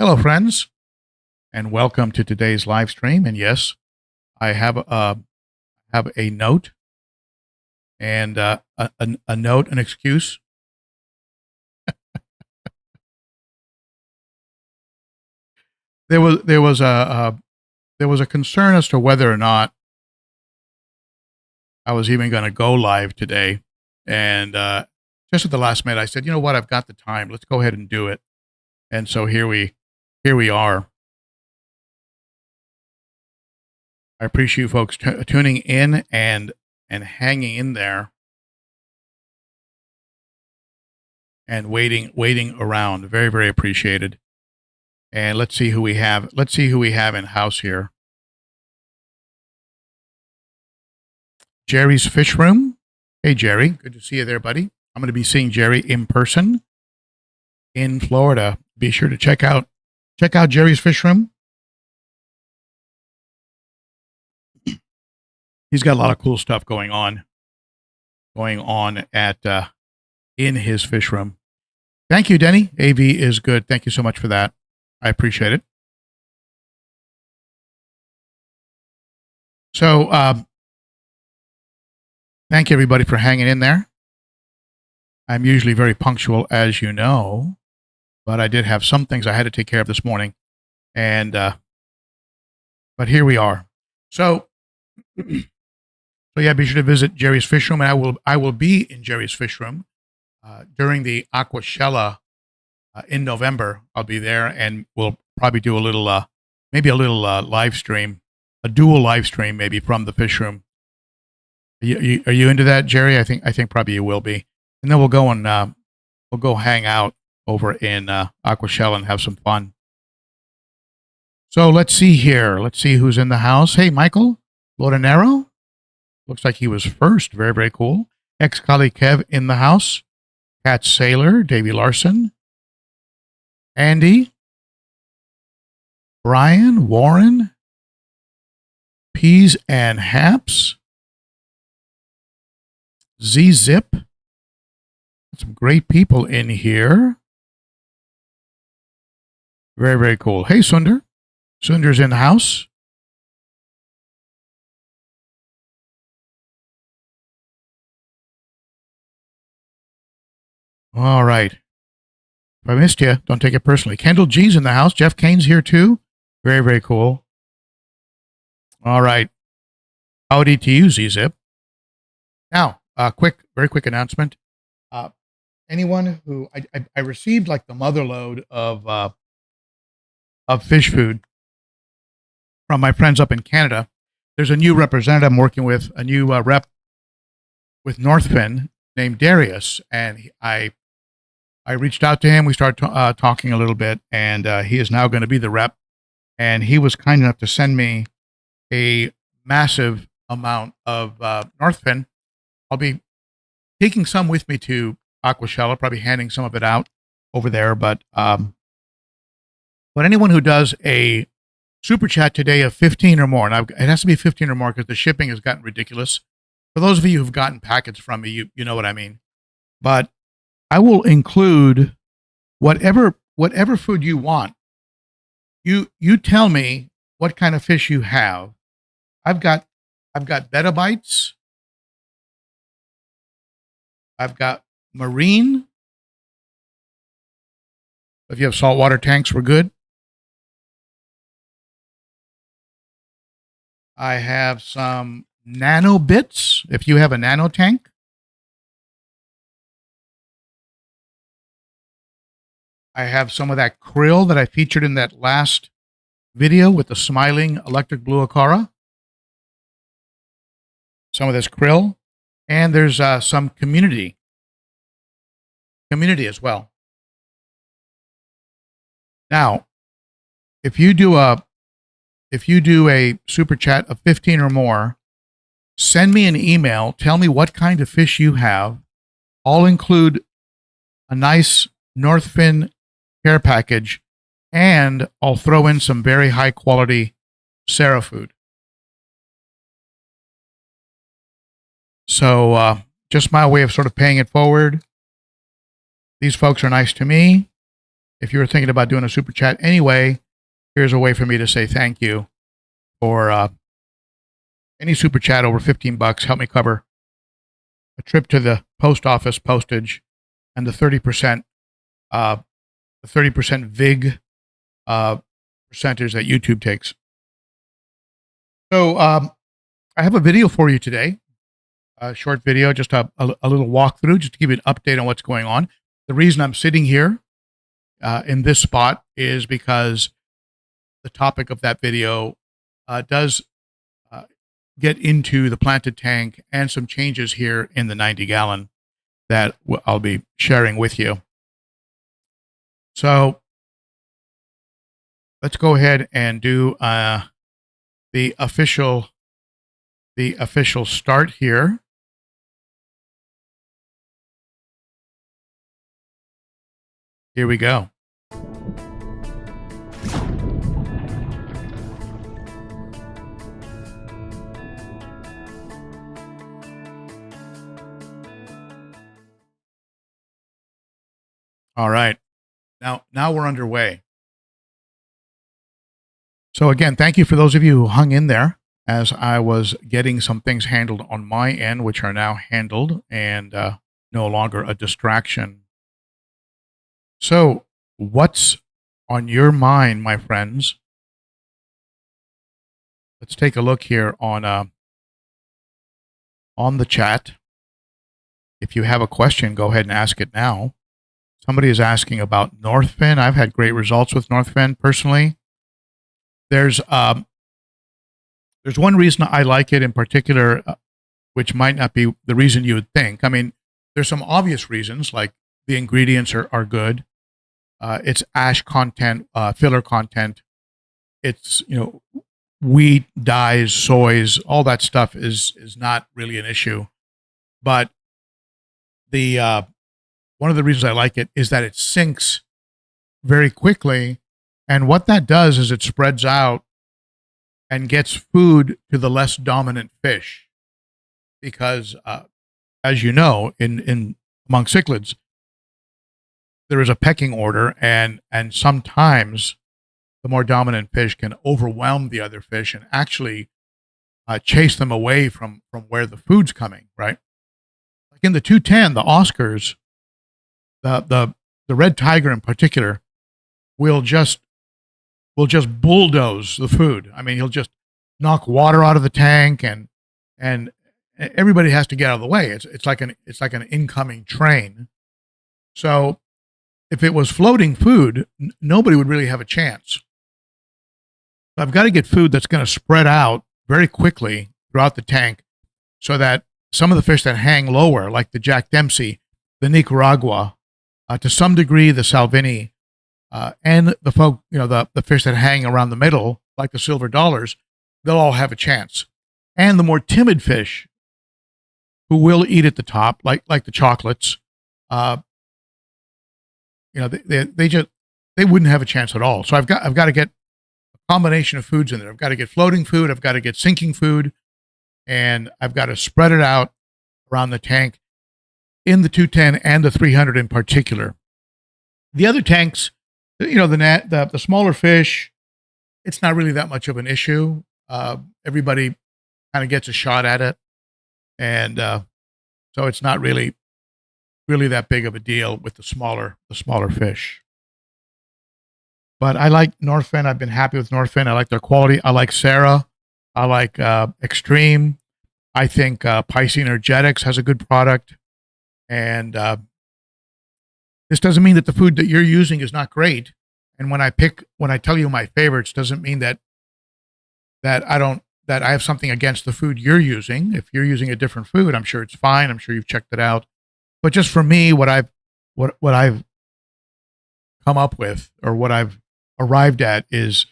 Hello, friends, and welcome to today's live stream. And yes, I have a note and a note, an excuse. There was a concern as to whether or not I was even going to go live today, and just at the last minute, I said, "You know what? I've got the time. Let's go ahead and do it." And so here we are. I appreciate you folks tuning in and hanging in there and waiting around. Very, very appreciated. And let's see who we have. Let's see who we have in house here. Jerry's Fish Room. Hey, Jerry. Good to see you there, buddy. I'm going to be seeing Jerry in person in Florida. Be sure to check out Jerry's Fish Room. He's got a lot of cool stuff going on at in his fish room. Thank you, Denny. AV is good. Thank you so much for that. I appreciate it. So, thank you everybody for hanging in there. I'm usually very punctual, as you know, but I did have some things I had to take care of this morning, and but here we are. So yeah, be sure to visit Jerry's Fish Room, and I will be in Jerry's Fish Room during the Aquashella in November. I'll be there, and we'll probably do a little, maybe a little live stream, a dual live stream, maybe from the fish room. Are you into that, Jerry? I think probably you will be, and then we'll go hang out over in Aquashella and have some fun. So let's see here. Let's see who's in the house. Hey, Michael Lodanero. Looks like he was first. Very, very cool. Ex-colleague Kev in the house. Cat Sailor, Davey Larson. Andy. Brian, Warren. Peas and Haps. Z-Zip. Some great people in here. Very, very cool. Hey, Sunder. Sunder's in the house. All right. If I missed you, don't take it personally. Kendall G's in the house. Jeff Kane's here too. Very, very cool. All right. Howdy to you, Z-Zip. Now, very quick announcement. Anyone who I received like the mother load of fish food from my friends up in Canada. There's a new representative I'm working with, a new rep with Northfin named Darius, and I reached out to him. We started talking a little bit, and he is now going to be the rep. And he was kind enough to send me a massive amount of Northfin. I'll be taking some with me to Aquashella, probably handing some of it out over there. But anyone who does a super chat today of 15 or more, and it has to be 15 or more because the shipping has gotten ridiculous. For those of you who've gotten packets from me, you know what I mean. But I will include whatever food you want. You tell me what kind of fish you have. I've got betta bites. I've got marine. If you have saltwater tanks, we're good. I have some nano bits. If you have a nano tank. I have some of that krill that I featured in that last video with the smiling electric blue acara. Some of this krill. And there's some community as well. Now, if you do a super chat of 15 or more, send me an email. Tell me what kind of fish you have. I'll include a nice Northfin care package, and I'll throw in some very high quality Sarah food. So just my way of sort of paying it forward. These folks are nice to me. if you were thinking about doing a super chat anyway, here's a way for me to say thank you for any super chat over $15. Help me cover a trip to the post office postage and the 30% VIG percentage that YouTube takes. So I have a video for you today, a short video, just a little walkthrough, just to give you an update on what's going on. The reason I'm sitting here in this spot is because the topic of that video does get into the planted tank and some changes here in the 90-gallon that I'll be sharing with you. So let's go ahead and do the official start here. Here we go. All right. Now we're underway. So again, thank you for those of you who hung in there as I was getting some things handled on my end, which are now handled and no longer a distraction. So what's on your mind, my friends? Let's take a look here on the chat. If you have a question, go ahead and ask it now. Somebody is asking about Northfin. I've had great results with Northfin personally. There's one reason I like it in particular, which might not be the reason you would think. I mean, there's some obvious reasons, like the ingredients are good. It's ash content, filler content. It's, wheat, dyes, soys, all that stuff is not really an issue. But the one of the reasons I like it is that it sinks very quickly. And what that does is it spreads out and gets food to the less dominant fish. Because, as you know, in among cichlids, there is a pecking order, and sometimes the more dominant fish can overwhelm the other fish and actually chase them away from where the food's coming, right? Like in the 210, the Oscars, the red tiger in particular, will just bulldoze the food. I mean, he'll just knock water out of the tank, and everybody has to get out of the way. It's like an incoming train. So if it was floating food, nobody would really have a chance. So I've got to get food that's going to spread out very quickly throughout the tank, so that some of the fish that hang lower, like the Jack Dempsey, the Nicaragua, to some degree the Salvini, and the fish that hang around the middle, like the silver dollars, they'll all have a chance. And the more timid fish, who will eat at the top, like the chocolates, they wouldn't have a chance at all. So I've got to get a combination of foods in there. I've got to get floating food, I've got to get sinking food, and I've got to spread it out around the tank in the 210 and the 300 in particular. The other tanks, the smaller fish, it's not really that much of an issue. Everybody kind of gets a shot at it, and so it's not really that big of a deal with the smaller fish. But I like Northfin. I've been happy with Northfin. I like their quality. I like Sarah. I like Extreme. I think Piscean Energetics has a good product. And this doesn't mean that the food that you're using is not great. And when I tell you my favorites, doesn't mean that I have something against the food you're using. If you're using a different food, I'm sure it's fine. I'm sure you've checked it out. But just for me, what I've come up with, or what I've arrived at, is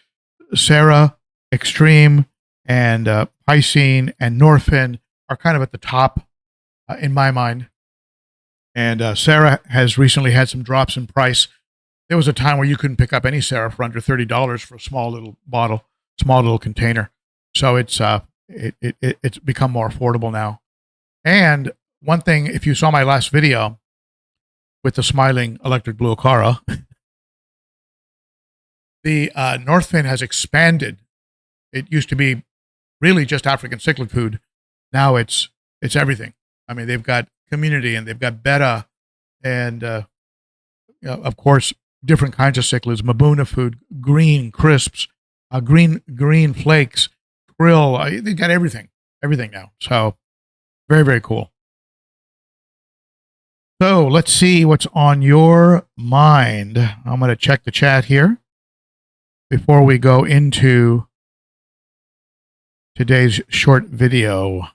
Sarah, Extreme, and Piscean and Northfin are kind of at the top in my mind. And Sarah has recently had some drops in price. There was a time where you couldn't pick up any Sarah for under $30 for a small little bottle, small little container. So it's become more affordable now. And one thing, if you saw my last video with the smiling electric blue Ochart, the Northfin has expanded. It used to be really just African cichlid food. Now it's everything. I mean, they've got community and they've got betta and, of course, different kinds of cichlids, Mabuna food, green crisps, green flakes, krill. They've got everything now. So very, very cool. So let's see what's on your mind. I'm going to check the chat here before we go into today's short video.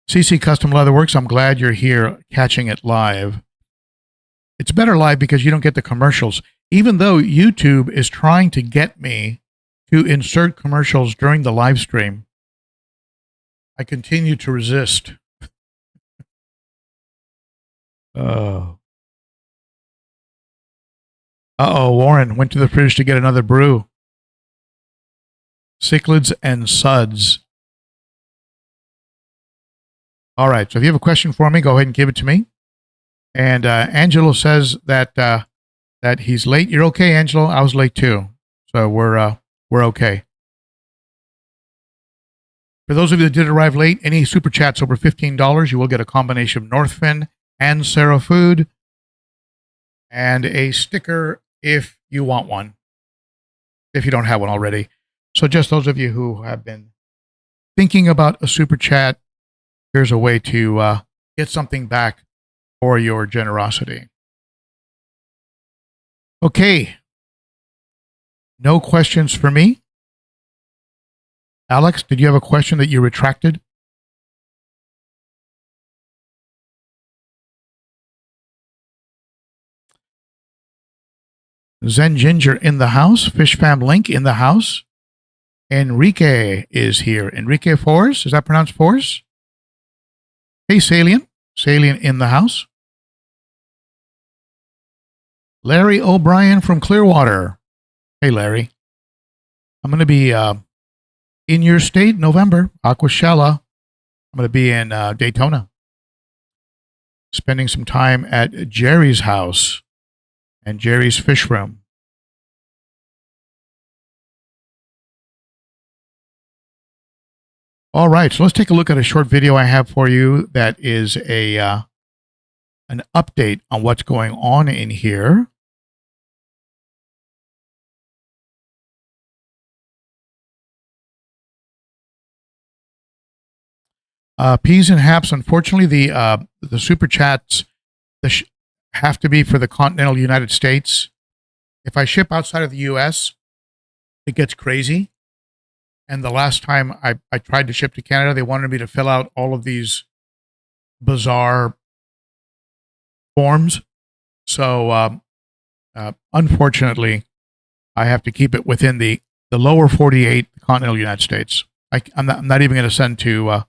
CC Custom Leatherworks, I'm glad you're here catching it live. It's better live because you don't get the commercials. Even though YouTube is trying to get me to insert commercials during the live stream, I continue to resist. Warren went to the fridge to get another brew. Cichlids and Suds. All right, so if you have a question for me, go ahead and give it to me. And Angelo says that that he's late. You're okay, Angelo. I was late too, so we're okay. For those of you that did arrive late, any super chats over $15, you will get a combination of Northfin and Sarah Food, and a sticker if you want one, if you don't have one already. So just those of you who have been thinking about a super chat, here's a way to get something back for your generosity. Okay. No questions for me. Alex, did you have a question that you retracted? Zen Ginger in the house. Fish Fam Link in the house. Enrique is here. Enrique Force. Is that pronounced Force? Hey, Salient. Salient in the house. Larry O'Brien from Clearwater. Hey, Larry. I'm going to be in your state, November, Aquashella. I'm going to be in Daytona. Spending some time at Jerry's house and Jerry's Fish Room. All right, so let's take a look at a short video I have for you that is an update on what's going on in here. Peas and Haps, unfortunately, the super chats have to be for the continental United States. If I ship outside of the U.S., it gets crazy. And the last time I tried to ship to Canada, they wanted me to fill out all of these bizarre forms. So, unfortunately, I have to keep it within the lower 48 continental United States. I'm not even going to send to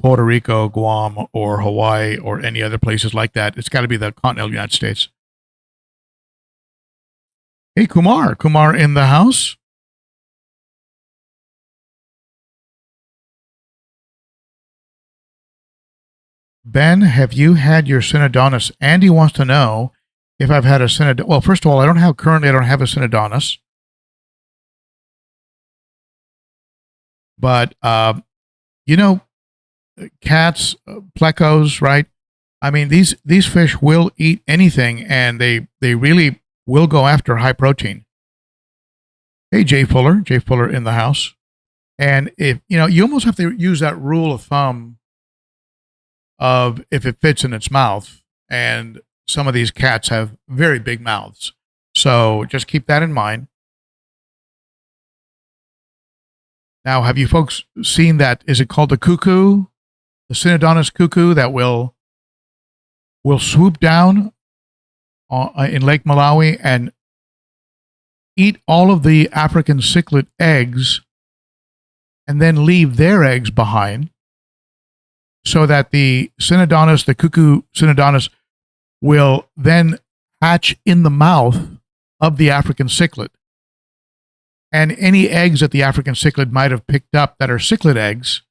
Puerto Rico, Guam, or Hawaii, or any other places like that. It's got to be the continental United States. Hey, Kumar in the house. Ben, have you had your Synodontis? Andy wants to know if I've had a Synodontis. Well, first of all, I don't have a Synodontis. But, cats, plecos, right? I mean, these fish will eat anything, and they really will go after high protein. Hey, Jay Fuller in the house. And if, you almost have to use that rule of thumb of if it fits in its mouth, and some of these cats have very big mouths. So just keep that in mind. Now, have you folks seen that? Is it called the cuckoo? The Synodontis cuckoo that will swoop down in Lake Malawi and eat all of the African cichlid eggs and then leave their eggs behind, so that the Synodontis, the cuckoo Synodontis, will then hatch in the mouth of the African cichlid. And any eggs that the African cichlid might have picked up that are cichlid eggs,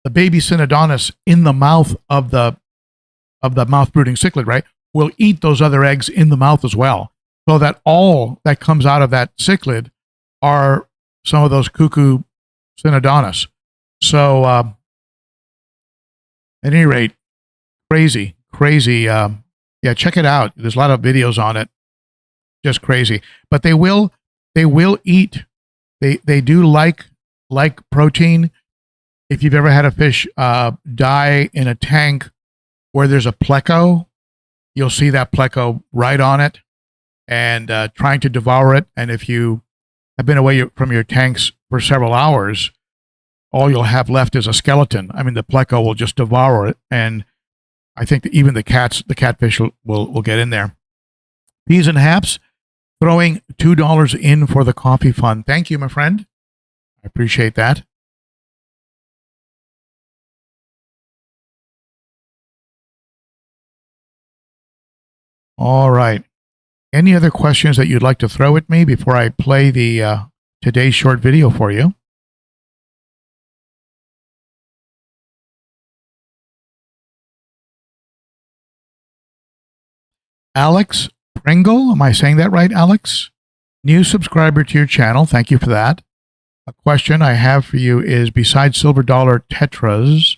the baby Synodontis in the mouth of the mouth brooding cichlid, right, will eat those other eggs in the mouth as well. So that all that comes out of that cichlid are some of those cuckoo Synodontis. So at any rate, crazy. Yeah, check it out. There's a lot of videos on it. Just crazy. But they will eat. They do like protein. If you've ever had a fish die in a tank where there's a pleco, you'll see that pleco right on it and trying to devour it. And if you have been away from your tanks for several hours, all you'll have left is a skeleton. I mean, the pleco will just devour it. And I think that even the catfish will get in there. Peas and Haps throwing $2 in for the coffee fund. Thank you, my friend. I appreciate that. All right. Any other questions that you'd like to throw at me before I play the today's short video for you? Alex Pringle, am I saying that right, Alex? New subscriber to your channel. Thank you for that. A question I have for you is, besides silver dollar tetras,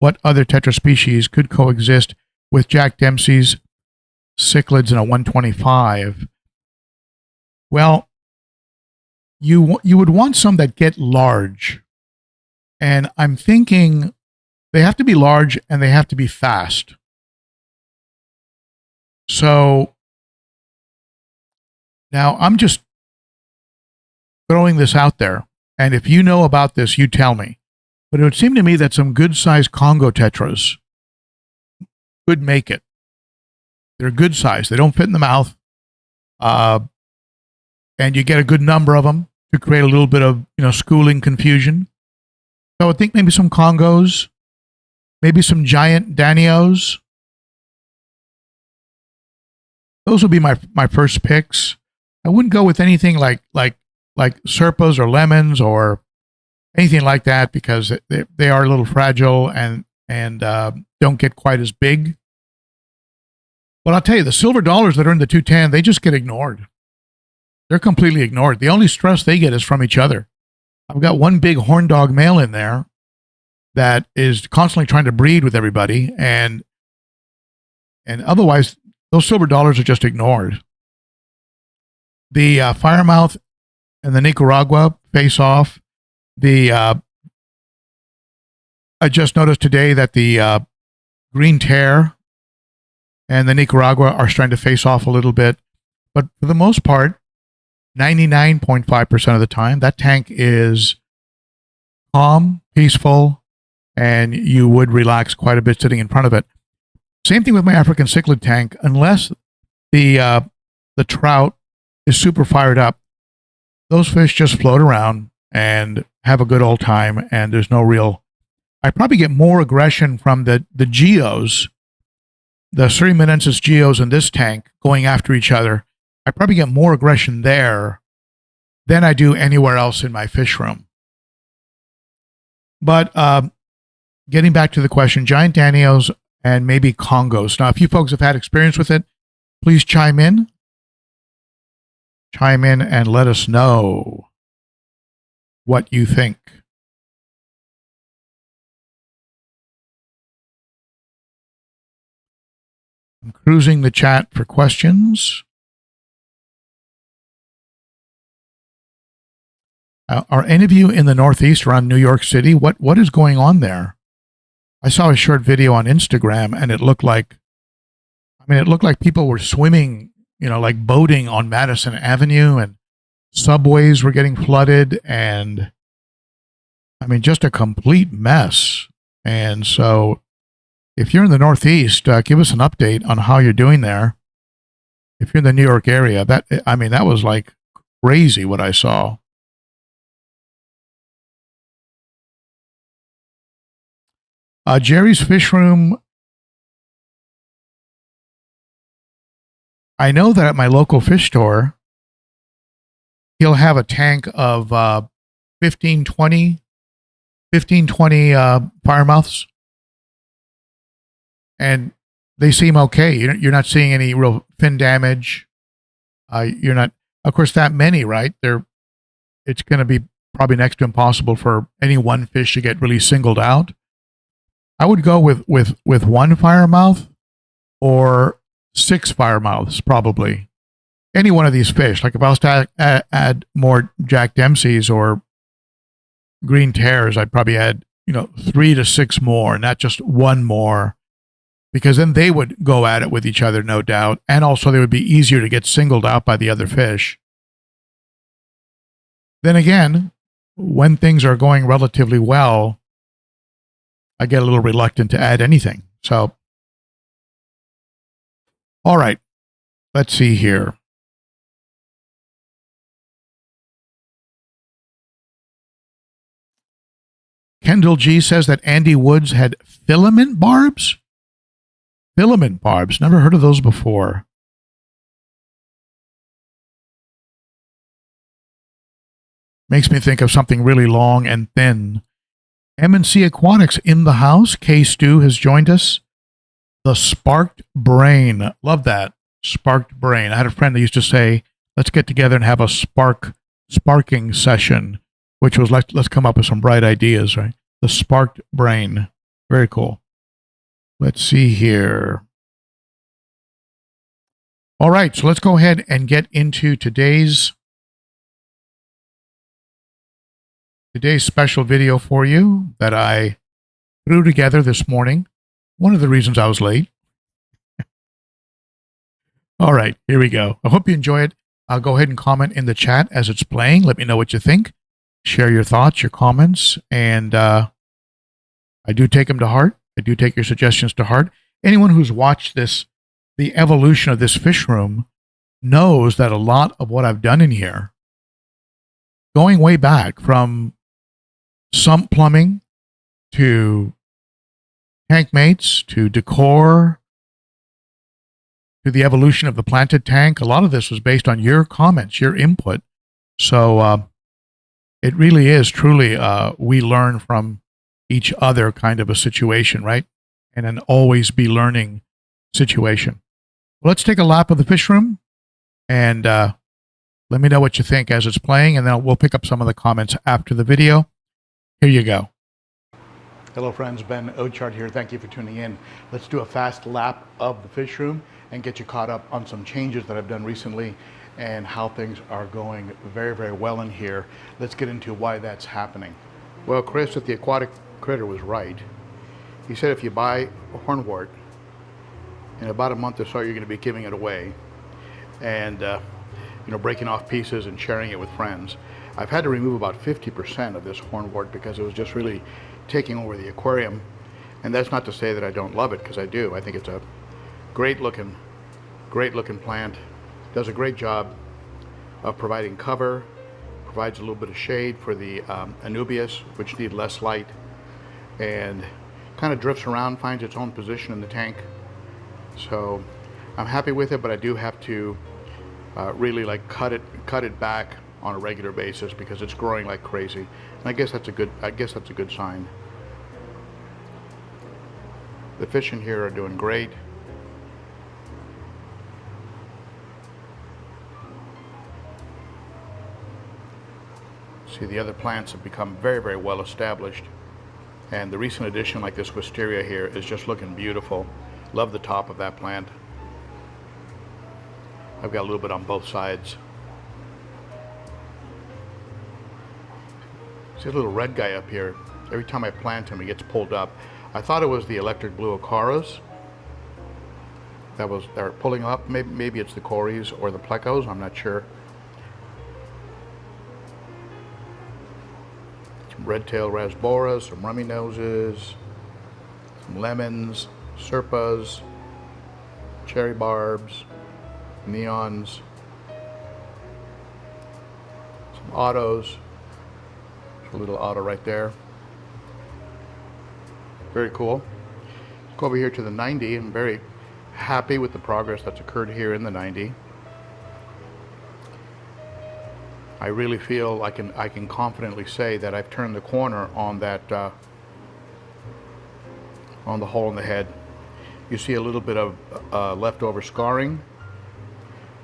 what other tetra species could coexist with Jack Dempsey's cichlids in a 125? Well, you would want some that get large. And I'm thinking they have to be large and they have to be fast. So now I'm just throwing this out there. And if you know about this, you tell me. But it would seem to me that some good-sized Congo tetras could make it. They're good size. They don't fit in the mouth. And you get a good number of them to create a little bit of, schooling confusion. So I think maybe some Congos, maybe some giant Danios. Those would be my first picks. I wouldn't go with anything like Serpas or lemons or anything like that, because they are a little fragile and don't get quite as big. But I'll tell you, the silver dollars that are in the 210, they just get ignored. They're completely ignored. The only stress they get is from each other. I've got one big horn dog male in there that is constantly trying to breed with everybody, and otherwise those silver dollars are just ignored. The firemouth and the Nicaragua face off. I just noticed today that the green tear and the Nicaragua are starting to face off a little bit. But for the most part, 99.5% of the time, that tank is calm, peaceful, and you would relax quite a bit sitting in front of it. Same thing with my African cichlid tank. Unless the trout is super fired up, those fish just float around and have a good old time, and there's no real... I probably get more aggression from the geos, the Suriminensis geos in this tank going after each other. I probably get more aggression there than I do anywhere else in my fish room. But getting back to the question, giant Danios and maybe Congos. Now, if you folks have had experience with it, please chime in. Chime in and let us know what you think. I'm cruising the chat for questions. Are any of you in the Northeast around New York City? What is going on there? I saw a short video on Instagram, and it looked like people were swimming, like boating on Madison Avenue, and subways were getting flooded, and just a complete mess. And so if you're in the Northeast, give us an update on how you're doing there. If you're in the New York area, that was like crazy what I saw. Jerry's Fish Room. I know that at my local fish store, he'll have a tank of 15, 20 firemouths. And they seem okay. You're not seeing any real fin damage. You're not, of course, that many, right? It's going to be probably next to impossible for any one fish to get really singled out. I would go with one firemouth or 6 firemouths, probably. Any one of these fish. Like if I was to add more Jack Dempsey's or green tears, I'd probably add 3 to 6 more, not just one more, because then they would go at it with each other, no doubt, and also they would be easier to get singled out by the other fish. Then again, when things are going relatively well, I get a little reluctant to add anything. So, all right, let's see here. Kendall G says that Andy Woods had filament barbs. Filament barbs. Never heard of those before. Makes me think of something really long and thin. M&C Aquatics in the house. K Stu has joined us. The Sparked Brain. Love that. Sparked Brain. I had a friend that used to say, let's get together and have a sparking session, which was like, let's come up with some bright ideas, right? The Sparked Brain. Very cool. Let's see here. All right, so let's go ahead and get into today's special video for you that I threw together this morning. One of the reasons I was late. All right, here we go. I hope you enjoy it. I'll go ahead and comment in the chat as it's playing. Let me know what you think. Share your thoughts, your comments, and I do take them to heart. I do take your suggestions to heart. Anyone who's watched the evolution of this fish room, knows that a lot of what I've done in here, going way back from sump plumbing to tank mates to decor to the evolution of the planted tank, a lot of this was based on your comments, your input. So it really is truly we learn from each other kind of a situation, right? And an always be learning situation. Well, let's take a lap of the fish room and let me know what you think as it's playing, and then we'll pick up some of the comments after the video. Here you go. Hello friends, Ben Ochart here. Thank you for tuning in. Let's do a fast lap of the fish room and get you caught up on some changes that I've done recently and how things are going very, very well in here. Let's get into why that's happening. Well, Chris at the Aquatic Critter was right. He said if you buy a hornwort, in about a month or so you're going to be giving it away and breaking off pieces and sharing it with friends. I've had to remove about 50% of this hornwort because it was just really taking over the aquarium. And that's not to say that I don't love it, because I do. I think it's a great looking plant. Does a great job of providing cover, provides a little bit of shade for the anubias, which need less light, and kind of drifts around, finds its own position in the tank. So I'm happy with it, but I do have to really cut it back on a regular basis because it's growing like crazy. And I guess that's a good sign. The fish in here are doing great. See, the other plants have become very, very well established. And the recent addition like this wisteria here is just looking beautiful. Love the top of that plant. I've got a little bit on both sides. See a little red guy up here. Every time I plant him, he gets pulled up. I thought it was the electric blue Ocaras they're pulling up. Maybe it's the Cories or the Plecos, I'm not sure. Some red-tailed rasboras, some rummy noses, some lemons, serpas, cherry barbs, neons, some autos. There's a little auto right there. Very cool. Let's go over here to the 90. I'm very happy with the progress that's occurred here in the 90. I really feel I can confidently say that I've turned the corner on that on the hole in the head. You see a little bit of leftover scarring,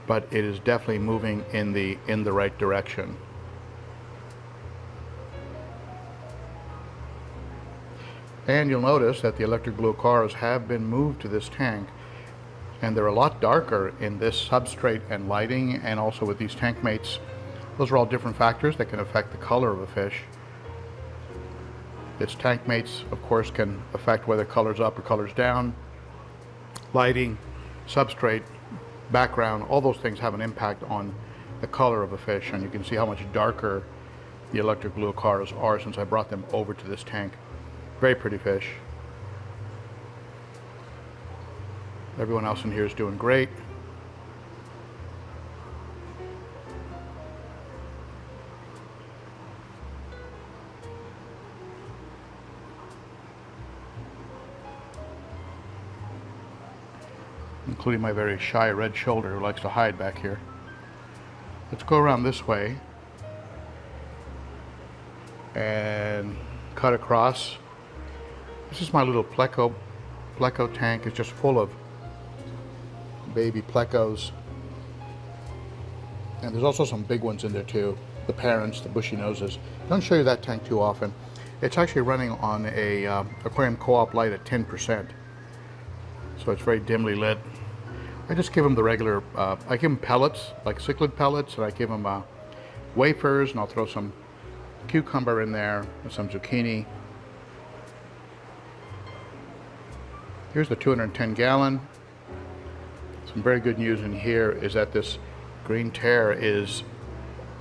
but it is definitely moving in the right direction. And you'll notice that the electric blue Ocharas have been moved to this tank, and they're a lot darker in this substrate and lighting, and also with these tank mates. Those are all different factors that can affect the color of a fish. Its tank mates, of course, can affect whether color's up or color's down. Lighting, substrate, background, all those things have an impact on the color of a fish, and you can see how much darker the electric blue Ocharas are since I brought them over to this tank. Very pretty fish. Everyone else in here is doing great. Including my very shy red shoulder who likes to hide back here. Let's go around this way and cut across. This is my little pleco tank. It's just full of baby plecos. And there's also some big ones in there too. The parents, the bushy noses. Don't show you that tank too often. It's actually running on a aquarium co-op light at 10%. So it's very dimly lit. I just give them the regular, I give them pellets, like cichlid pellets, and I give them wafers, and I'll throw some cucumber in there, and some zucchini. Here's the 210 gallon. Some very good news in here is that this green tear is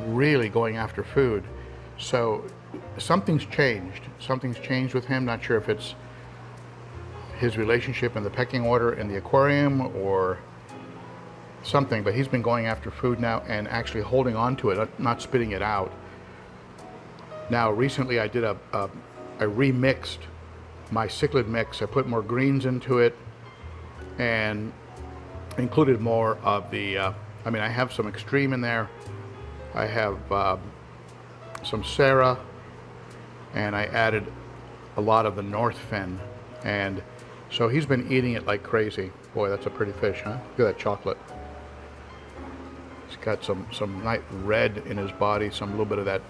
really going after food. So something's changed. Something's changed with him. Not sure if it's his relationship in the pecking order in the aquarium or something, but he's been going after food now and actually holding on to it, not spitting it out. Now recently I did I remixed my cichlid mix. I put more greens into it and included more of the, I mean, I have some extreme in there. I have some Sarah, and I added a lot of the North Fin. And so he's been eating it like crazy. Boy, that's a pretty fish, huh? Look at that chocolate. He's got some nice red in his body, some little bit of that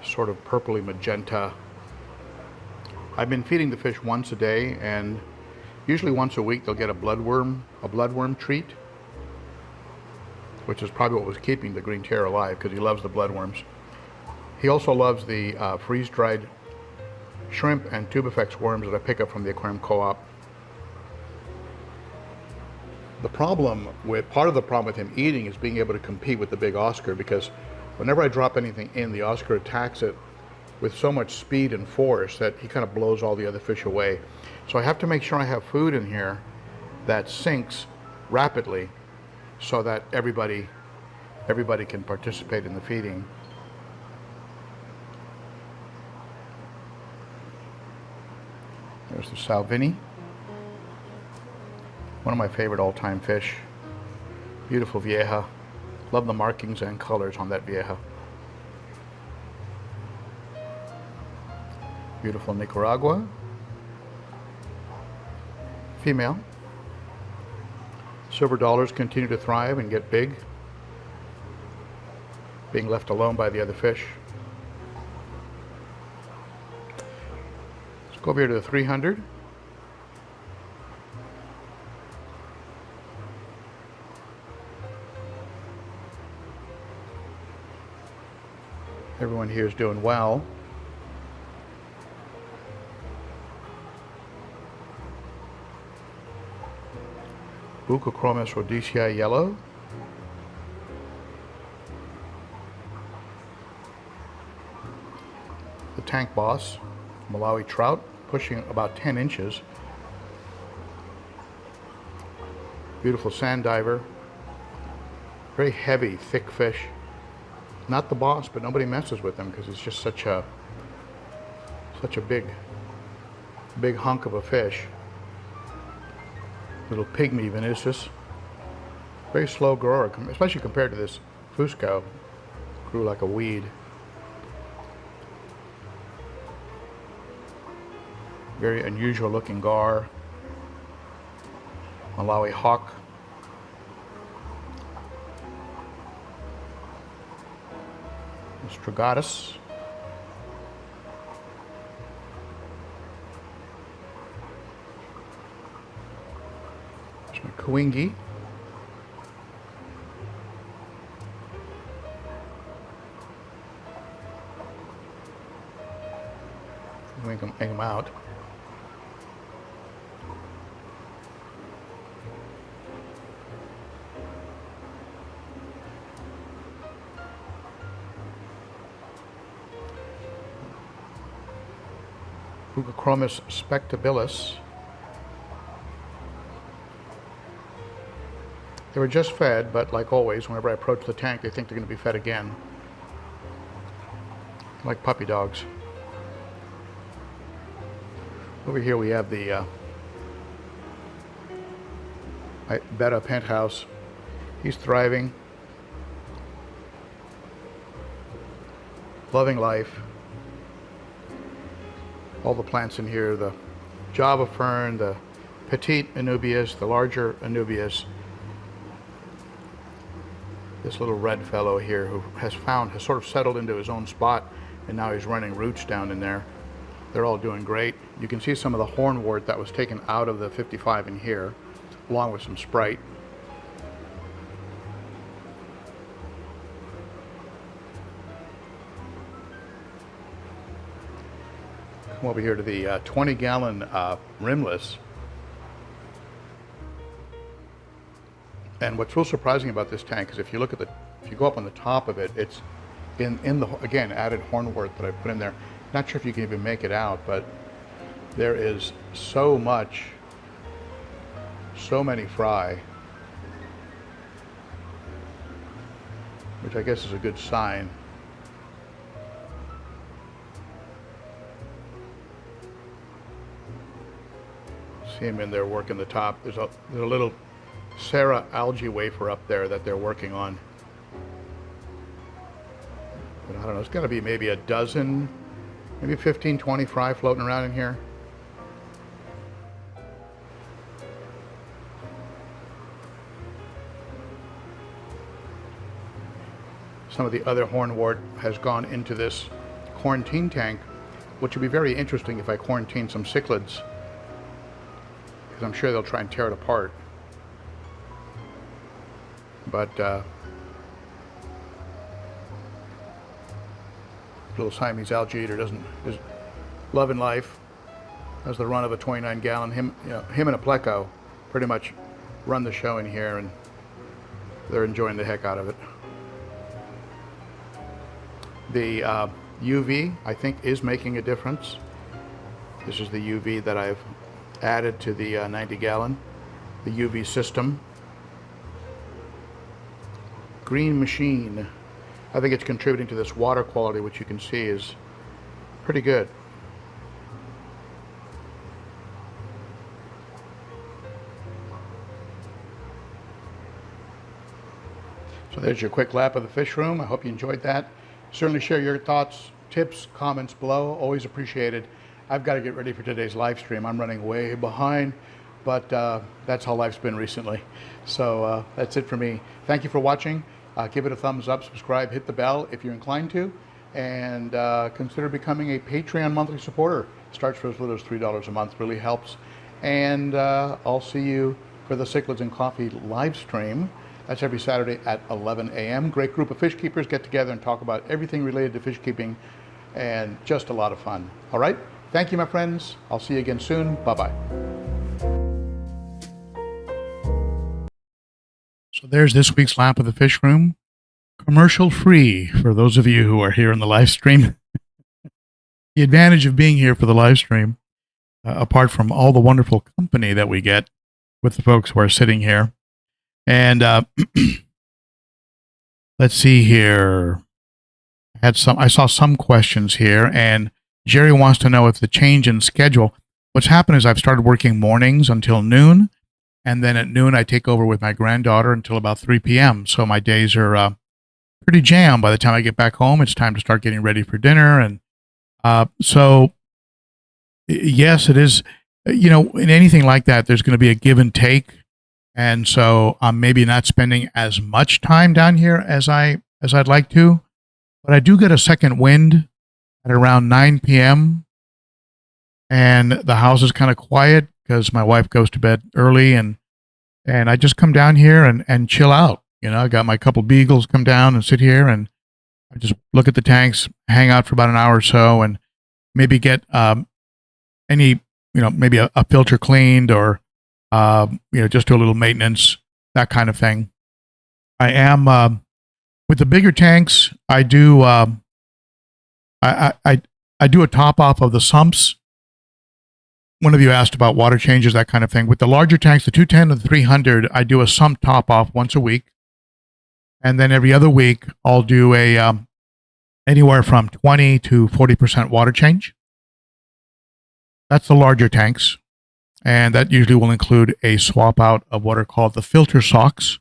sort of purpley magenta. I've been feeding the fish once a day, and usually once a week they'll get a bloodworm treat, which is probably what was keeping the green tear alive, because he loves the bloodworms. He also loves the freeze-dried shrimp and tubifex worms that I pick up from the aquarium co-op. Part of the problem with him eating is being able to compete with the big Oscar, because whenever I drop anything in, the Oscar attacks it with so much speed and force that he kind of blows all the other fish away. So I have to make sure I have food in here that sinks rapidly so that everybody can participate in the feeding. There's the sow Vinny. One of my favorite all-time fish. Beautiful vieja. Love the markings and colors on that vieja. Beautiful Nicaragua. Female. Silver dollars continue to thrive and get big, being left alone by the other fish. Let's go over here to the 300. Everyone here is doing well. Bucochromis rhodesiae yellow. The tank boss, Malawi trout, pushing about 10 inches. Beautiful sand diver. Very heavy, thick fish. Not the boss, but nobody messes with him because he's just such a big hunk of a fish. Little pygmy Vinicius. Very slow grower, especially compared to this Fusco. Grew like a weed. Very unusual looking gar. Malawi hawk. Stragatus. There's my Kawingi. Make them out. Buccochromis spectabilis. They were just fed, but like always, whenever I approach the tank, they think they're going to be fed again. Like puppy dogs. Over here we have the Betta penthouse. He's thriving, loving life. All the plants in here, the Java fern, the petite Anubias, the larger Anubias. This little red fellow here who has sort of settled into his own spot, and now he's running roots down in there. They're all doing great. You can see some of the hornwort that was taken out of the 55 in here, along with some Sprite. Come over here to the 20-gallon rimless. And what's real surprising about this tank is if you go up on the top of it, it's in the, again, added hornwort that I put in there. Not sure if you can even make it out, but there is so many fry, which I guess is a good sign. See him in there working the top. There's a little Sarah algae wafer up there that they're working on. But I don't know, it's got to be maybe a dozen, maybe 15, 20 fry floating around in here. Some of the other hornwort has gone into this quarantine tank, which would be very interesting if I quarantine some cichlids, because I'm sure they'll try and tear it apart. But little Siamese algae eater is loving life. Has the run of a 29-gallon. Him and a pleco pretty much run the show in here, and they're enjoying the heck out of it. The UV, I think, is making a difference. This is the UV that I've added to the 90-gallon, the UV system. Green machine. I think it's contributing to this water quality, which you can see is pretty good. So there's your quick lap of the fish room. I hope you enjoyed that. Certainly share your thoughts, tips, comments below. Always appreciated. I've got to get ready for today's live stream. I'm running way behind, but that's how life's been recently. So that's it for me. Thank you for watching. Give it a thumbs up, subscribe, hit the bell if you're inclined to, and consider becoming a Patreon monthly supporter. Starts for as little as $3 a month, really helps. And I'll see you for the Cichlids and Coffee live stream. That's every Saturday at 11 a.m. Great group of fish keepers get together and talk about everything related to fish keeping, and just a lot of fun. All right? Thank you, my friends. I'll see you again soon. Bye-bye. So there's this week's lap of the fish room. Commercial free for those of you who are here in the live stream. The advantage of being here for the live stream, apart from all the wonderful company that we get with the folks who are sitting here. And let's see here. I saw some questions here, and Jerry wants to know if the change in schedule. What's happened is I've started working mornings until noon, and then at noon I take over with my granddaughter until about 3 p.m. So my days are pretty jammed. By the time I get back home, it's time to start getting ready for dinner. And so, yes, it is. In anything like that, there's going to be a give and take. And so I'm maybe not spending as much time down here as I'd like to, but I do get a second wind at around 9 p.m. and the house is kind of quiet because my wife goes to bed early, and I just come down here and chill out. You know, I got my couple beagles come down and sit here, and I just look at the tanks, hang out for about an hour or so, and maybe get any, maybe a filter cleaned, or just do a little maintenance, that kind of thing. I am with the bigger tanks. I do I do a top off of the sumps. One of you asked about water changes, that kind of thing. With the larger tanks, the 210 and the 300, I do a sump top off once a week, and then every other week I'll do a anywhere from 20 to 40% water change. That's the larger tanks. And that usually will include a swap out of what are called the filter socks,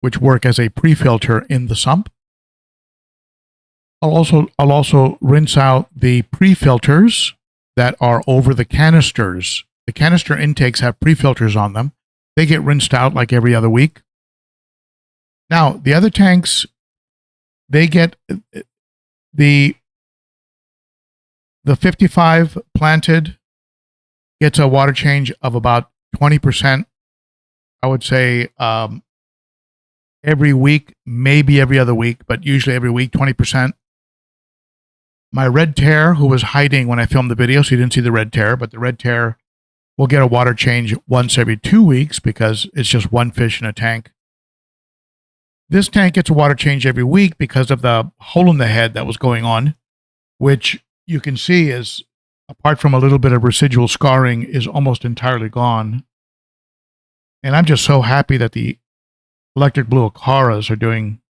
which work as a pre-filter in the sump. I'll also rinse out the pre-filters that are over the canisters. The canister intakes have pre-filters on them. They get rinsed out like every other week. Now, the other tanks, they get the 55 planted gets a water change of about 20%. I would say every week, maybe every other week, but usually every week, 20%. My red tear, who was hiding when I filmed the video, so you didn't see the red tear, but the red tear will get a water change once every 2 weeks because it's just one fish in a tank. This tank gets a water change every week because of the hole in the head that was going on, which you can see is, apart from a little bit of residual scarring, is almost entirely gone. And I'm just so happy that the electric blue Acaras are doing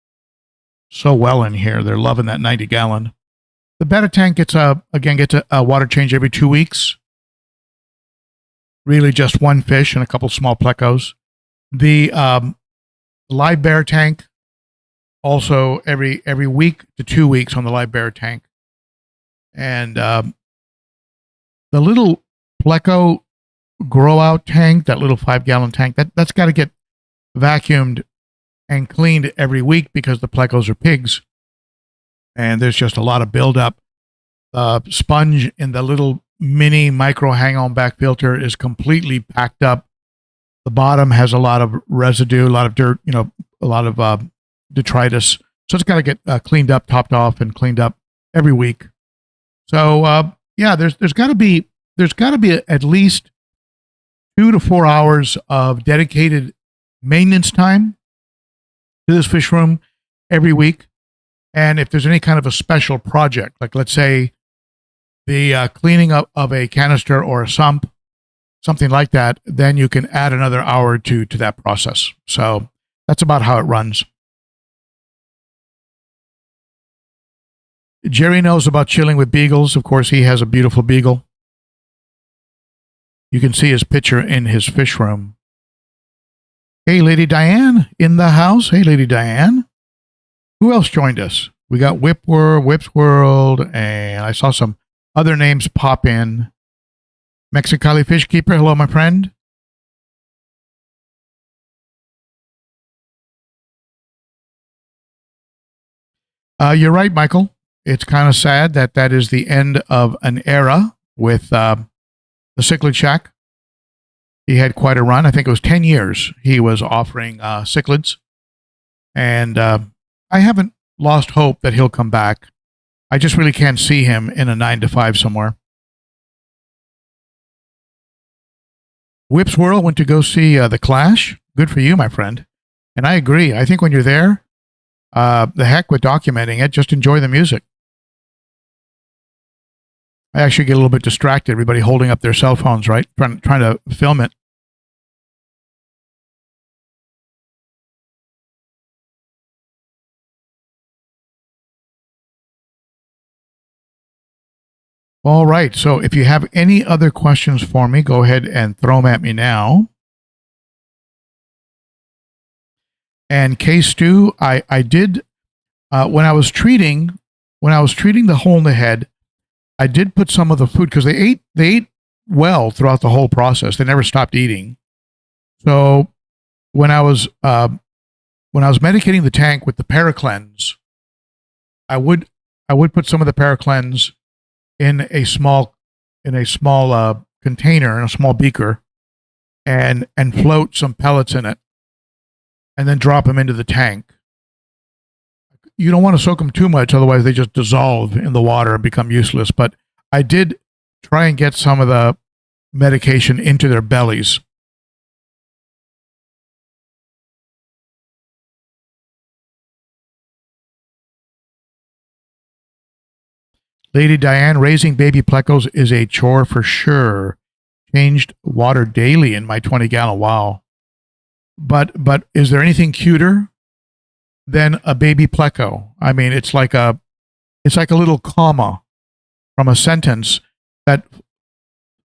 so well in here. They're loving that 90-gallon. The betta tank gets a water change every 2 weeks. Really just one fish and a couple small plecos. The live bear tank, also every week to 2 weeks on the live bear tank. And the little pleco grow out tank, that little 5-gallon tank, that's got to get vacuumed and cleaned every week because the plecos are pigs. And there's just a lot of buildup. The sponge in the little mini micro hang-on back filter is completely packed up. The bottom has a lot of residue, a lot of dirt, a lot of detritus. So it's got to get cleaned up, topped off, and cleaned up every week. So there's got to be at least 2 to 4 hours of dedicated maintenance time to this fish room every week. And if there's any kind of a special project, like let's say the cleaning up of a canister or a sump, something like that, then you can add another hour or two to that process. So that's about how it runs. Jerry knows about chilling with beagles. Of course, he has a beautiful beagle. You can see his picture in his fish room. Hey, Lady Diane in the house. Hey, Lady Diane. Who else joined us? We got Whips World, and I saw some other names pop in. Mexicali Fish Keeper, hello, my friend. You're right, Michael. It's kind of sad that is the end of an era with the Cichlid Shack. He had quite a run. I think it was 10 years he was offering cichlids. And I haven't lost hope that he'll come back. I just really can't see him in a 9 to 5 somewhere. Whips World went to go see The Clash. Good for you, my friend. And I agree. I think when you're there, the heck with documenting it, just enjoy the music. I actually get a little bit distracted, everybody holding up their cell phones, right? Trying to film it. All right, so if you have any other questions for me, go ahead and throw them at me now. And K-Stew, I did, when I was treating the hole in the head, I did put some of the food, because they ate well throughout the whole process. They never stopped eating. So when I was medicating the tank with the Paracleanse, I would put some of the Paracleanse in a small container, in a small beaker, and float some pellets in it, and then drop them into the tank. You don't want to soak them too much, otherwise they just dissolve in the water and become useless. But I did try and get some of the medication into their bellies. Lady Diane, raising baby plecos is a chore for sure. Changed water daily in my 20-gallon. Wow. But is there anything cuter than a baby pleco? I mean, it's like a little comma from a sentence that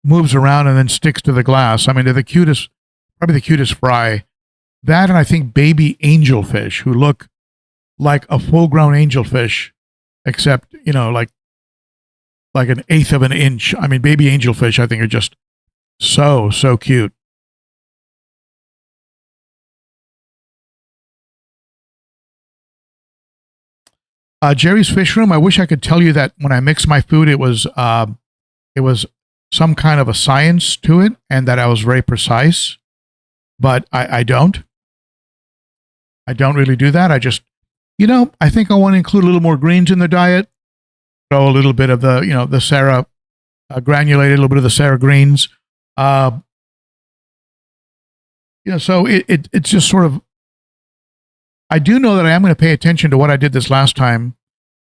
moves around and then sticks to the glass. I mean, they're probably the cutest fry. That, and I think baby angelfish, who look like a full-grown angelfish, except, like an eighth of an inch. I mean, baby angelfish, I think, are just so cute. Jerry's Fish Room. I wish I could tell you that when I mix my food, it was some kind of a science to it, and that I was very precise. But I don't. I don't really do that. I just, I think I want to include a little more greens in the diet. Throw a little bit of the, the Sarah granulated, a little bit of the Sarah greens. So it's just sort of, I do know that I am going to pay attention to what I did this last time,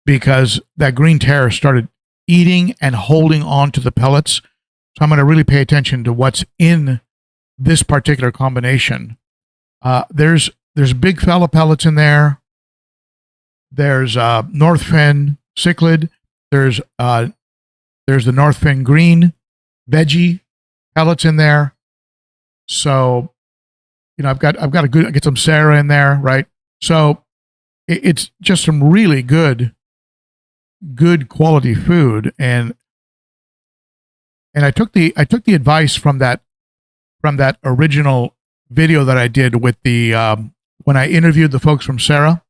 because that green terror started eating and holding on to the pellets. So I'm going to really pay attention to what's in this particular combination. There's big fella pellets in there. There's Northfin Cichlid. There's the Northfin green veggie pellets in there. So, I've got I get some Sarah in there, right? So it's just some really good quality food. And I took the advice from that original video that I did with the, when I interviewed the folks from Sarah.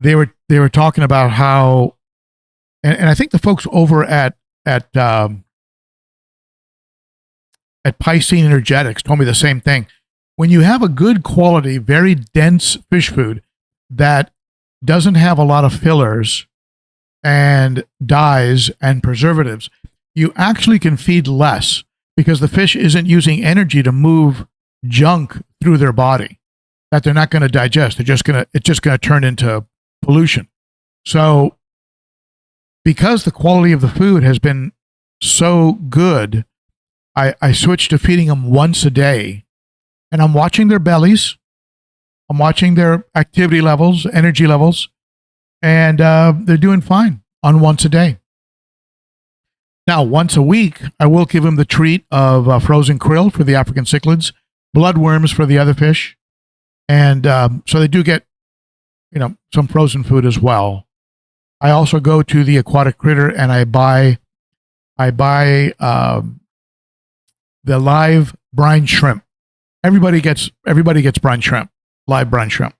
They were talking about how, and I think the folks over at Piscine Energetics told me the same thing. When you have a good quality, very dense fish food that doesn't have a lot of fillers and dyes and preservatives, you actually can feed less, because the fish isn't using energy to move junk through their body that they're not going to digest. It's just going to turn into pollution. So because the quality of the food has been so good, I switched to feeding them once a day, and I'm watching their bellies. I'm watching their activity levels, energy levels, and they're doing fine on once a day. Now, once a week, I will give them the treat of frozen krill for the African cichlids, bloodworms for the other fish, and so they do get, some frozen food as well. I also go to the Aquatic Critter and I buy the live brine shrimp. Everybody gets brine shrimp, live brine shrimp.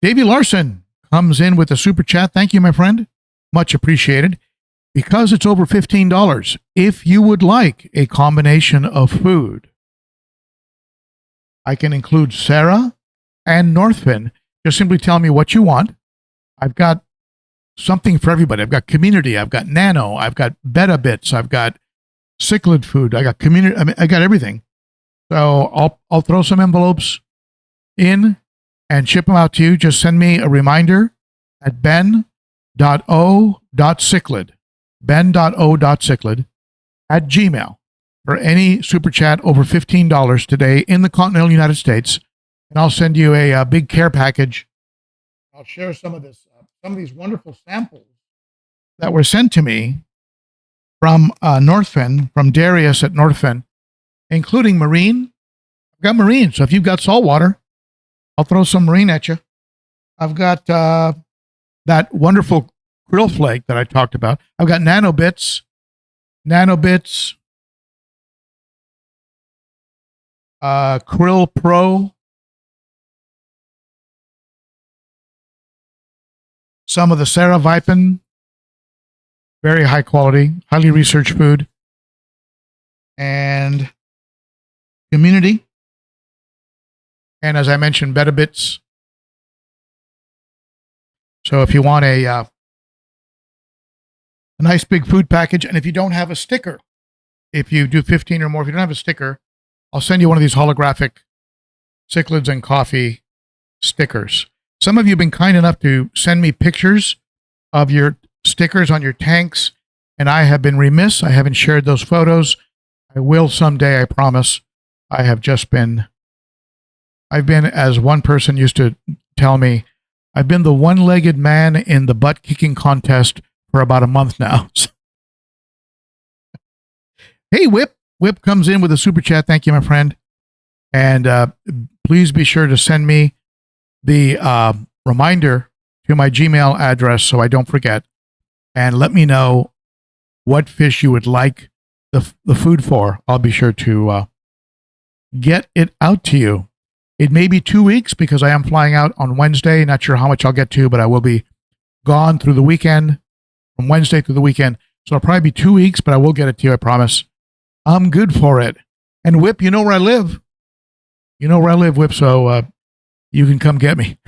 Davey Larson comes in with a super chat. Thank you, my friend. Much appreciated. Because it's over $15, if you would like a combination of food, I can include Sarah and Northfin. Just simply tell me what you want. I've got something for everybody. I've got community. I've got nano. I've got beta bits. I've got cichlid food. I got community. I got everything. So I'll throw some envelopes in and ship them out to you. Just send me a reminder at ben.o.cichlid, ben.o.cichlid at Gmail for any super chat over $15 today in the continental United States. And I'll send you a big care package. I'll share some of these wonderful samples that were sent to me from Northfin, from Darius at Northfin, including marine. I've got marine, so if you've got saltwater, I'll throw some marine at you. I've got that wonderful krill flake that I talked about. I've got nanobits, Krill Pro. Some of the Sarah Vipin. Very high quality, highly researched food. And Community. And as I mentioned, Beta Bits. So if you want a nice big food package, and if you don't have a sticker, if you do 15 or more, if you don't have a sticker, I'll send you one of these holographic Cichlids and Coffee stickers. Some of you have been kind enough to send me pictures of your stickers on your tanks, and I have been remiss. I haven't shared those photos. I will someday, I promise. I've been, as one person used to tell me, I've been the one-legged man in the butt-kicking contest for about a month now. Hey, Whip. Whip comes in with a super chat. Thank you, my friend. And please be sure to send me the reminder to my Gmail address so I don't forget. And let me know what fish you would like the food for. I'll be sure to get it out to you. It may be 2 weeks because I am flying out on Wednesday. Not sure how much I'll get to, but I will be gone through the weekend, from Wednesday through the weekend. So it'll probably be 2 weeks, but I will get it to you, I promise. I'm good for it. And Whip, you know where I live. You know where I live, Whip, so you can come get me.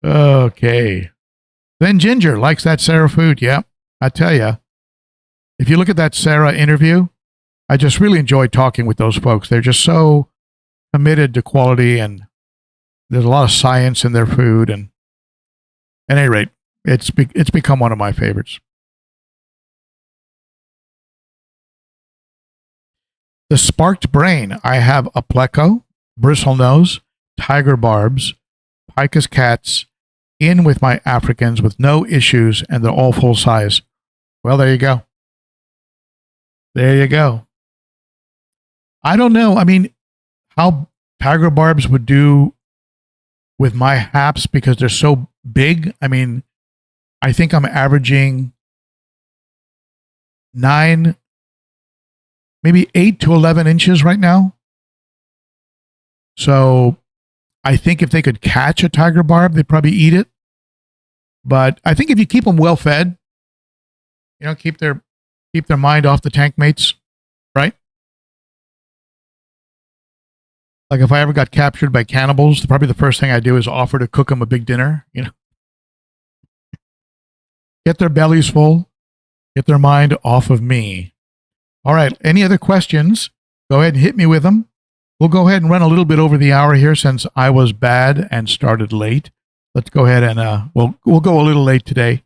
Okay. Then Ginger likes that Sarah food. Yeah, I tell you. If you look at that Sarah interview, I just really enjoy talking with those folks. They're just so committed to quality, and there's a lot of science in their food. And at any rate, it's become one of my favorites. The Sparked Brain. I have a pleco, bristlenose, tiger barbs, picus cats, in with my Africans with no issues, and they're all full size. Well, there you go. There you go. I don't know. I mean, how tiger barbs would do with my haps because they're so big. I mean, I think I'm averaging 9, maybe 8 to 11 inches right now. So I think if they could catch a tiger barb, they'd probably eat it. But I think if you keep them well fed, you know, keep their mind off the tank mates, right? Like if I ever got captured by cannibals, probably the first thing I do is offer to cook them a big dinner, you know. Get their bellies full, get their mind off of me. All right, any other questions? Go ahead and hit me with them. We'll go ahead and run a little bit over the hour here since I was bad and started late. Let's go ahead and we'll go a little late today.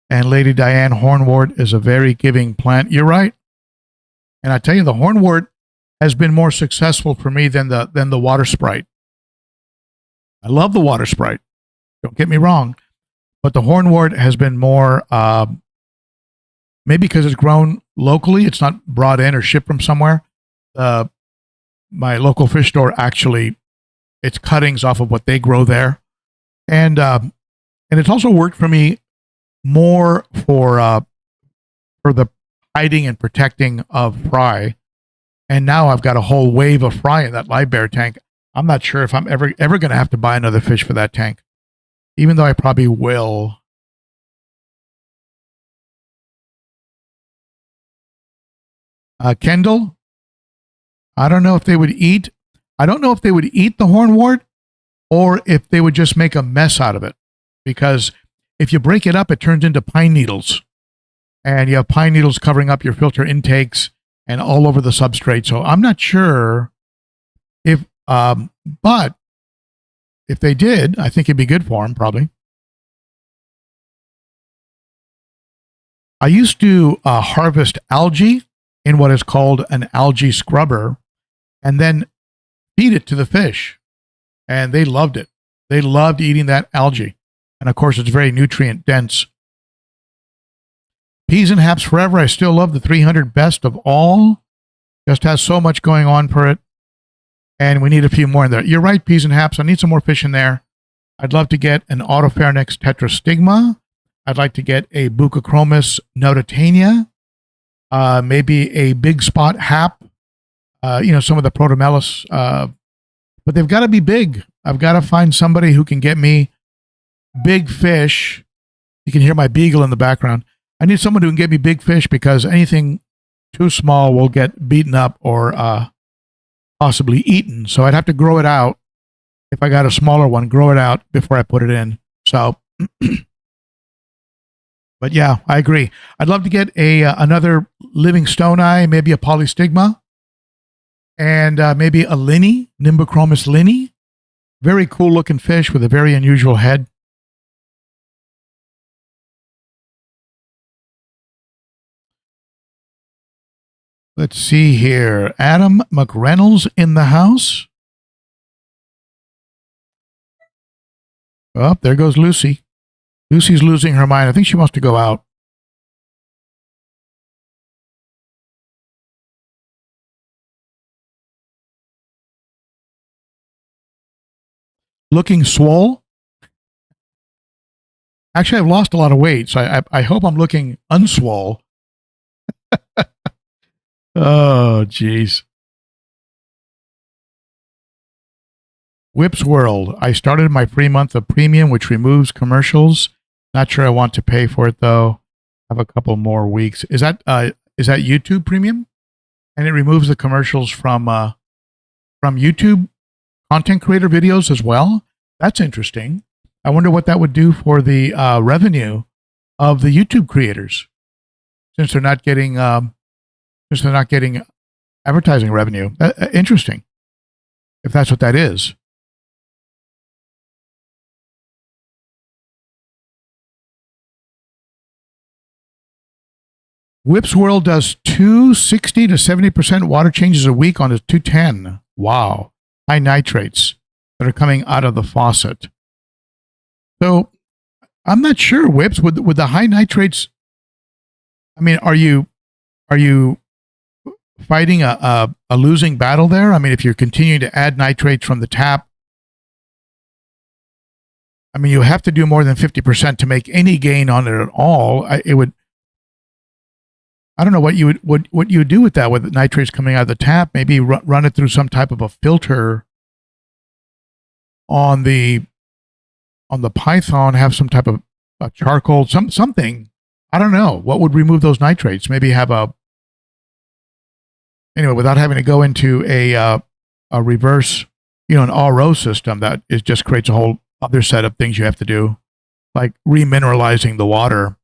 And Lady Diane, hornwort is a very giving plant. You're right. And I tell you, the hornwort has been more successful for me than the water sprite. I love the water sprite. Don't get me wrong. But the hornwort has been more, maybe because it's grown locally. It's not brought in or shipped from somewhere. My local fish store actually, it's cuttings off of what they grow there. And it's also worked for me more for the hiding and protecting of fry. And now I've got a whole wave of fry in that live bear tank. I'm not sure if I'm ever going to have to buy another fish for that tank, even though I probably will. Kendall, I don't know if they would eat. I don't know if they would eat the hornwort or if they would just make a mess out of it. Because if you break it up, it turns into pine needles. And you have pine needles covering up your filter intakes and all over the substrate. So I'm not sure if, but if they did, I think it'd be good for them, probably. I used to harvest algae in what is called an algae scrubber and then feed it to the fish. And they loved it. They loved eating that algae. And of course, it's very nutrient dense. Peas and haps forever. I still love the 300 best of all. Just has so much going on for it. And we need a few more in there. You're right, peas and haps. I need some more fish in there. I'd love to get an Autopharynx tetrastigma. I'd like to get a Buccochromis notitania. maybe a big spot hap, some of the protomellus, but they've got to be big. I've got to find somebody who can get me big fish. You can hear my beagle in the background. I need someone who can get me big fish because anything too small will get beaten up or possibly eaten. So I'd have to grow it out. If I got a smaller one, grow it out before I put it in. So, but yeah, I agree. I'd love to get another living stone eye, maybe a polystigma, and maybe a linny, Nimbochromis linny. Very cool looking fish with a very unusual head. Let's see here. Adam McReynolds in the house. Oh, there goes Lucy. Lucy's losing her mind. I think she wants to go out. Looking swole. Actually, I've lost a lot of weight, so I hope I'm looking unswole. Oh, jeez. Whip's World. I started my free month of premium, which removes commercials. Not sure I want to pay for it, though. I have a couple more weeks. Is that YouTube premium? And it removes the commercials from YouTube content creator videos as well? That's interesting. I wonder what that would do for the revenue of the YouTube creators, since they're not getting advertising revenue. Interesting, if that's what that is. Whip's World does 60 to 70% water changes a week on a 210. Wow. High nitrates that are coming out of the faucet. So I'm not sure, Whips, with the high nitrates. I mean, are you fighting a losing battle there? I mean, if you're continuing to add nitrates from the tap, I mean, you have to do more than 50% to make any gain on it at all. I don't know what you would do with that, with nitrates coming out of the tap. Maybe run it through some type of a filter on the Python. Have some type of charcoal, something. I don't know what would remove those nitrates. Maybe have anyway, without having to go into a reverse, an RO system that just creates a whole other set of things you have to do, like remineralizing the water.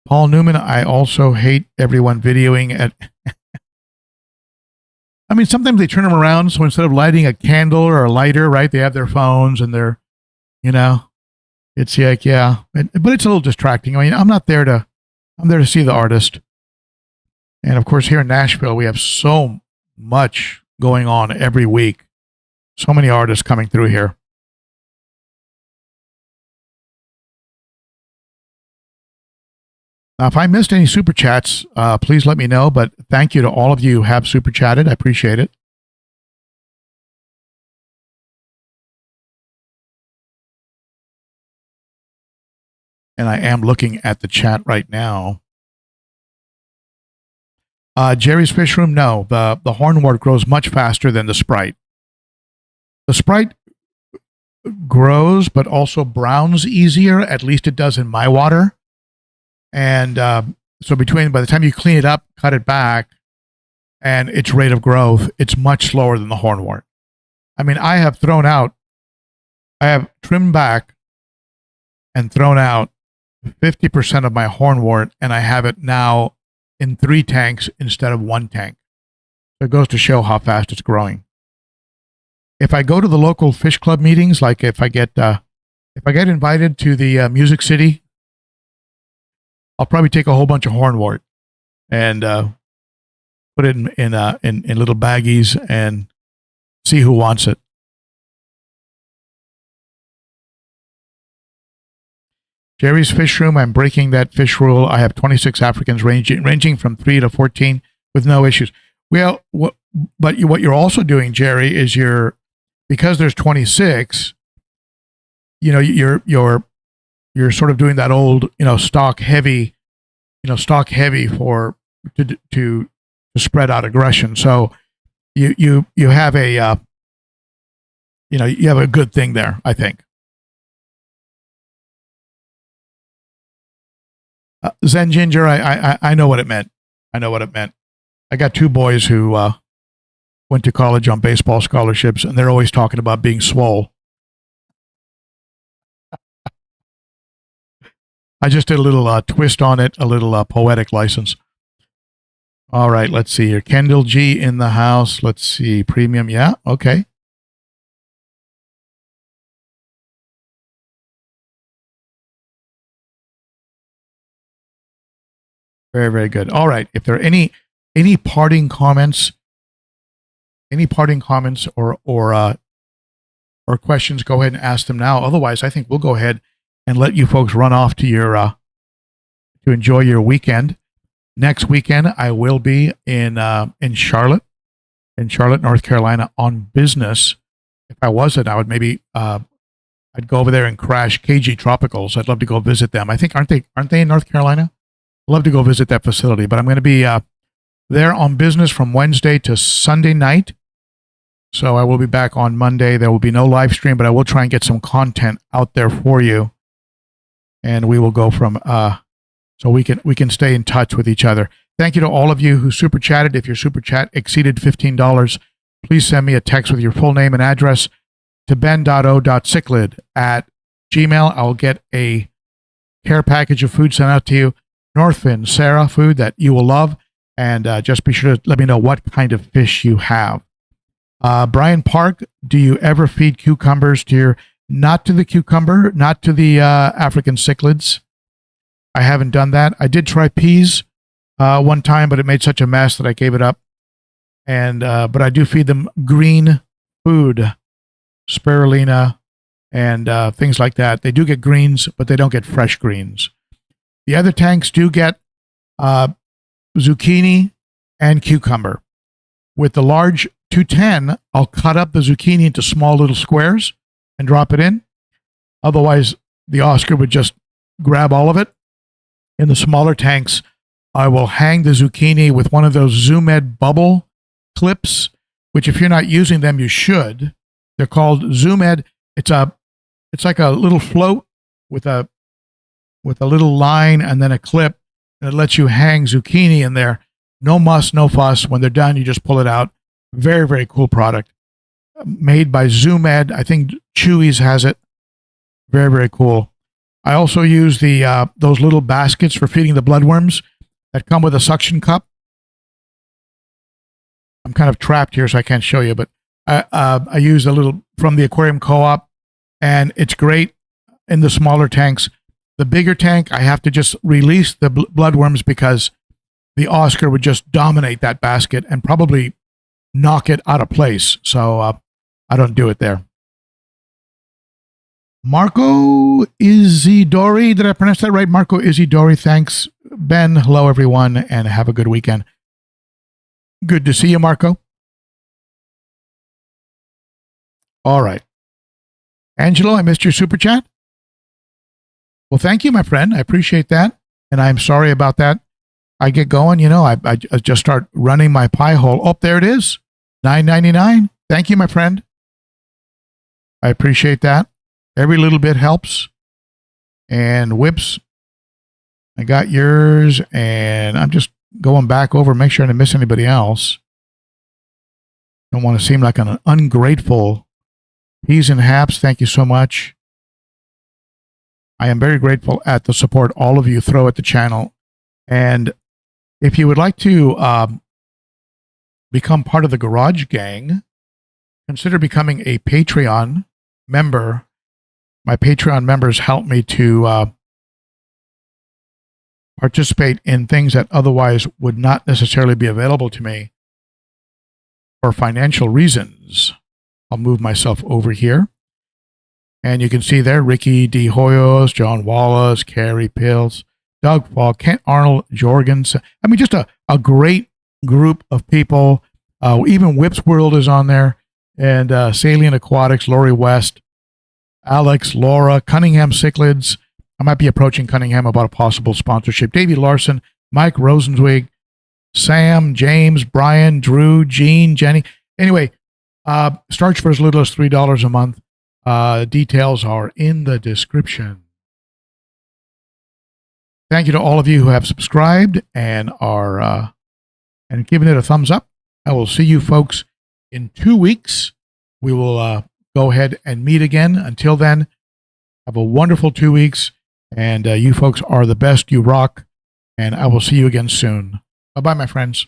Paul Newman, I also hate everyone videoing at. I mean, sometimes they turn them around, so instead of lighting a candle or a lighter, right, they have their phones and they're, it's like, yeah, but it's a little distracting. I mean, I'm there to see the artist. And of course, here in Nashville, we have so much going on every week. So many artists coming through here. Now, if I missed any super chats, please let me know. But thank you to all of you who have super chatted. I appreciate it. And I am looking at the chat right now. Jerry's Fish Room, no. The hornwort grows much faster than the Sprite. The Sprite grows, but also browns easier. At least it does in my water. And so by the time you clean it up, cut it back, and its rate of growth, it's much slower than the hornwort. I mean, I have trimmed back and thrown out 50% of my hornwort, and I have it now in 3 tanks instead of 1 tank. So it goes to show how fast it's growing. If I go to the local fish club meetings, like if I get invited to the Music City, I'll probably take a whole bunch of hornwort and put it in little baggies and see who wants it. Jerry's Fish Room, I'm breaking that fish rule. I have 26 Africans ranging from 3 to 14 with no issues. Well, but what you're also doing, Jerry, is because there's 26, you're sort of doing that old, stock heavy stock heavy to spread out aggression. So you have a you have a good thing there, I think. Zen Ginger, I know what it meant. I know what it meant. I got 2 boys who went to college on baseball scholarships, and they're always talking about being swole. I just did a little twist on it, a little poetic license. All right, let's see here. Kendall G in the house. Let's see. Premium. Yeah, okay. Very, very good. All right. If there are any parting comments, or questions, go ahead and ask them now. Otherwise, I think we'll go ahead and let you folks run off to your to enjoy your weekend. Next weekend, I will be in Charlotte, North Carolina, on business. If I wasn't, I would maybe I'd go over there and crash KG Tropicals. I'd love to go visit them. I think aren't they in North Carolina? I'd love to go visit that facility, but I'm going to be there on business from Wednesday to Sunday night. So I will be back on Monday. There will be no live stream, but I will try and get some content out there for you, and we will go from so we can stay in touch with each other. Thank you to all of you who super chatted. If your super chat exceeded $15, please send me a text with your full name and address to ben.o.cichlid at Gmail. I'll get a care package of food sent out to you. Northfin, Sarah, food that you will love, and just be sure to let me know what kind of fish you have. Brian Park, do you ever feed cucumbers to your, not to the cucumber, not to the African cichlids? I haven't done that. I did try peas one time, but it made such a mess that I gave it up. And but I do feed them green food, spirulina, and things like that. They do get greens, but they don't get fresh greens. The other tanks do get zucchini and cucumber. With the large 210, I'll cut up the zucchini into small little squares and drop it in. Otherwise, the Oscar would just grab all of it. In the smaller tanks, I will hang the zucchini with one of those Zoom Ed bubble clips, which if you're not using them, you should. They're called Zoom Ed. It's like a little float with a little line and then a clip, and it lets you hang zucchini in there. No muss, no fuss. When they're done, you just pull it out. Very, very cool product. Made by Zoom Ed. I think Chewy's has it. Very, very cool. I also use those little baskets for feeding the bloodworms that come with a suction cup. I'm kind of trapped here, so I can't show you, but I use a little from the aquarium co-op, and it's great in the smaller tanks. The bigger tank, I have to just release the bloodworms because the Oscar would just dominate that basket and probably knock it out of place. So I don't do it there. Marco Isidori, did I pronounce that right? Marco Isidori, thanks. Ben, hello everyone, and have a good weekend. Good to see you, Marco. All right. Angelo, I missed your super chat. Well, thank you, my friend. I appreciate that. And I'm sorry about that. I get going, I just start running my pie hole. Oh, there it is. $9.99. Thank you, my friend. I appreciate that. Every little bit helps. And Whips, I got yours. And I'm just going back over, make sure I didn't miss anybody else. Don't want to seem like an ungrateful. Peas and Haps, thank you so much. I am very grateful at the support all of you throw at the channel. And if you would like to become part of the Garage Gang, consider becoming a Patreon member. My Patreon members help me to participate in things that otherwise would not necessarily be available to me for financial reasons. I'll move myself over here. And you can see there, Ricky D. Hoyos, John Wallace, Carrie Pills, Doug Fall, Kent Arnold, Jorgens. I mean, just a great group of people. Even Whip's World is on there. And Salient Aquatics, Lori West, Alex, Laura, Cunningham Cichlids. I might be approaching Cunningham about a possible sponsorship. Davey Larson, Mike Rosenzweig, Sam, James, Brian, Drew, Gene, Jenny. Anyway, starts for as little as $3 a month. Details are in the description. Thank you to all of you who have subscribed and are and given it a thumbs up. I will see you folks in 2 weeks. We will go ahead and meet again. Until then, have a wonderful 2 weeks. And you folks are the best. You rock. And I will see you again soon. Bye-bye, my friends.